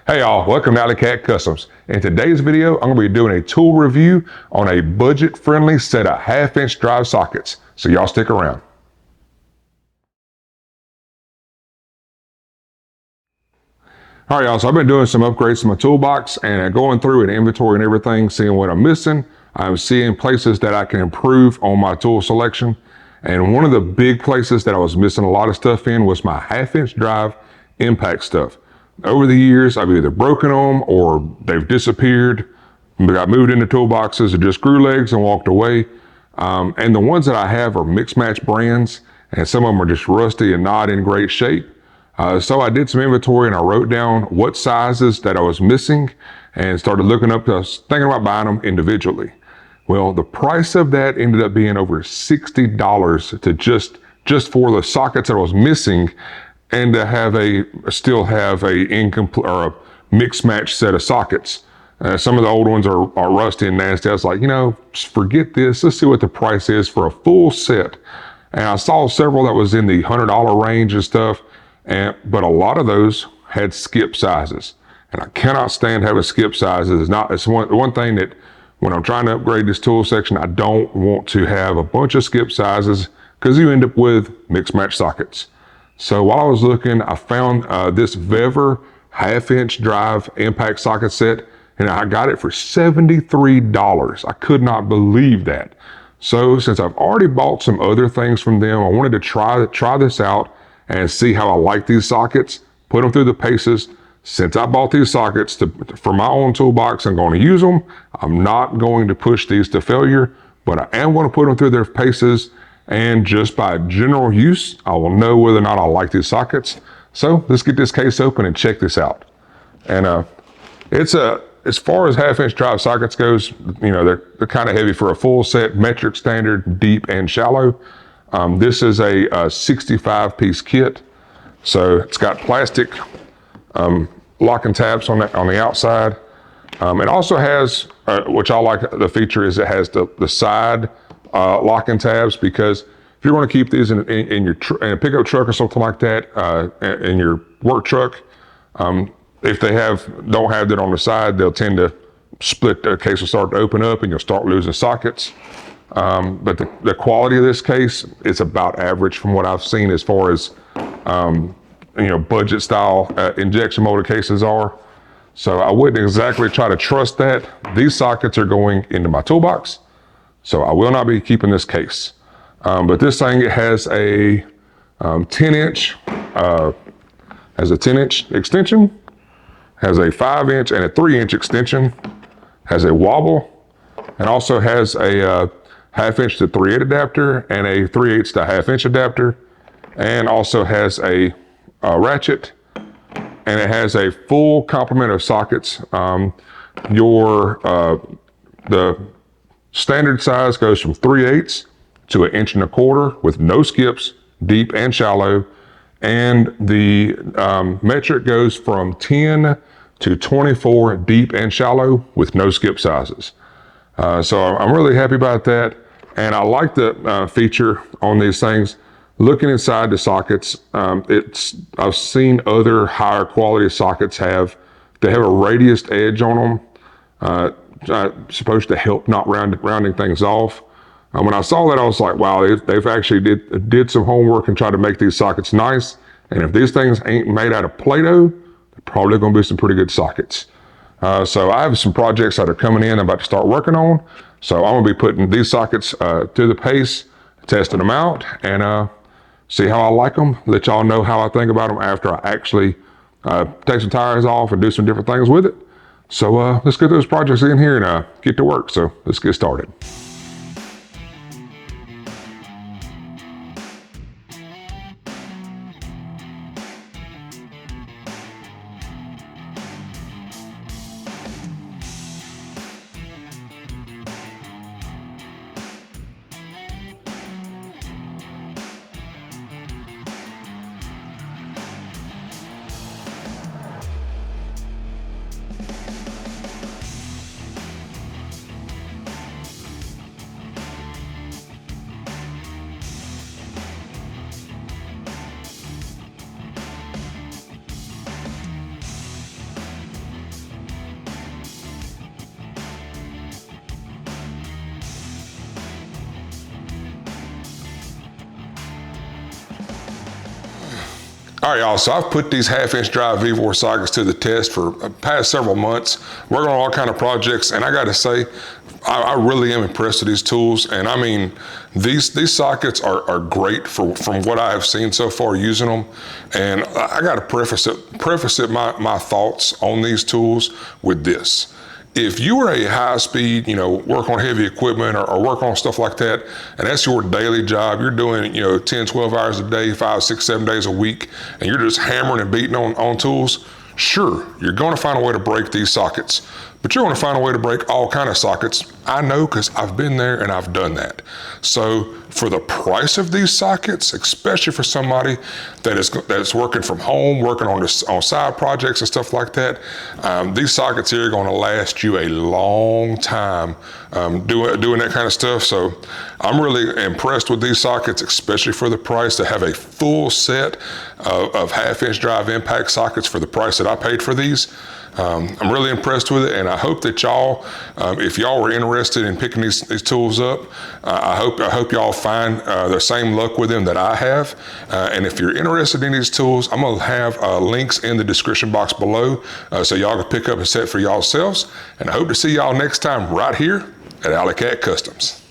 Hey y'all, welcome to Alley Cat Customs. In today's video, I'm going to be doing a tool review on a budget-friendly set of 1/2-inch drive sockets. So y'all stick around. All right, y'all, so I've been doing some upgrades to my toolbox and going through and inventory and everything, seeing what I'm missing. I'm seeing places that I can improve on my tool selection. And one of the big places that I was missing a lot of stuff in was my 1/2-inch drive impact stuff. Over the years, I've either broken them or they've disappeared. Got moved into toolboxes or just screw legs and walked away. And the ones that I have are mixed match brands, and some of them are just rusty and not in great shape. So I did some inventory and I wrote down what sizes that I was missing and started looking up. I was thinking about buying them individually. Well, the price of that ended up being over $60 to just for the sockets that I was missing, and to still have a incomplete or a mixed match set of sockets. Some of the old ones are rusty and nasty. I was like, just forget this. Let's see what the price is for a full set. And I saw several that was in the $100 range and stuff, but a lot of those had skip sizes. And I cannot stand having skip sizes. It's one thing that when I'm trying to upgrade this tool section, I don't want to have a bunch of skip sizes because you end up with mixed match sockets. So while I was looking, I found this Vevor 1/2-inch drive impact socket set, and I got it for $73. I could not believe that. So since I've already bought some other things from them, I wanted to try this out and see how I like these sockets, put them through the paces. Since I bought these sockets for my own toolbox, I'm going to use them. I'm not going to push these to failure, but I am going to put them through their paces. And just by general use, I will know whether or not I like these sockets. So let's get this case open and check this out. And as far as 1/2-inch drive sockets goes, they're kind of heavy for a full set, metric standard, deep and shallow. This is a 65-piece kit. So it's got plastic locking tabs on the outside. It also has, which I like the feature is it has the side locking tabs, because if you're going to keep these in your in a pickup truck or something like that, in your work truck, if they don't have that on the side, they'll tend to split. The case will start to open up and you'll start losing sockets. But the quality of this case is about average from what I've seen as far as budget style injection molded cases are. So I wouldn't exactly try to trust that. These sockets are going into my toolbox, so I will not be keeping this case. But this thing, it has a 10-inch extension, has a 5-inch and a 3-inch extension, has a wobble, and also has a 1/2-inch to 3/8 adapter and a 3/8 to 1/2-inch adapter, and also has a ratchet, and it has a full complement of sockets. The standard size goes from 3/8 to 1.25 inches with no skips, deep and shallow. And the metric goes from 10 to 24 deep and shallow with no skip sizes. So I'm really happy about that. And I like the feature on these things. Looking inside the sockets, I've seen other higher quality sockets they have a radiused edge on them. Supposed to help not rounding things off. When I saw that, I was like, wow, they've actually did some homework and tried to make these sockets nice. And if these things ain't made out of Play-Doh, they're probably going to be some pretty good sockets. So I have some projects that are coming in I'm about to start working on. So I'm going to be putting these sockets through the pace, testing them out, and see how I like them. Let y'all know how I think about them after I actually take some tires off and do some different things with it. So let's get those projects in here and get to work. So let's get started. All right, y'all, so I've put these 1/2-inch drive Vevor sockets to the test for the past several months, working on all kind of projects, and I gotta say, I really am impressed with these tools. And I mean, these sockets are great from what I have seen so far using them. And I gotta preface my thoughts on these tools with this. If you are a high speed, work on heavy equipment or work on stuff like that, and that's your daily job, you're doing, 10, 12 hours a day, 5, 6, 7 days a week, and you're just hammering and beating on tools, sure, you're gonna find a way to break these sockets. But you're gonna find a way to break all kind of sockets. I know, because I've been there and I've done that. So for the price of these sockets, especially for somebody that's working from home, working on side projects and stuff like that, these sockets here are gonna last you a long time doing that kind of stuff. So I'm really impressed with these sockets, especially for the price, to have a full set of 1/2-inch drive impact sockets for the price that I paid for these. I'm really impressed with it, and I hope that y'all, if y'all were interested in picking these tools up, I hope y'all find the same luck with them that I have. And if you're interested in these tools, I'm gonna have links in the description box below, so y'all can pick up a set for yourselves. And I hope to see y'all next time right here at Alley Cat Customs.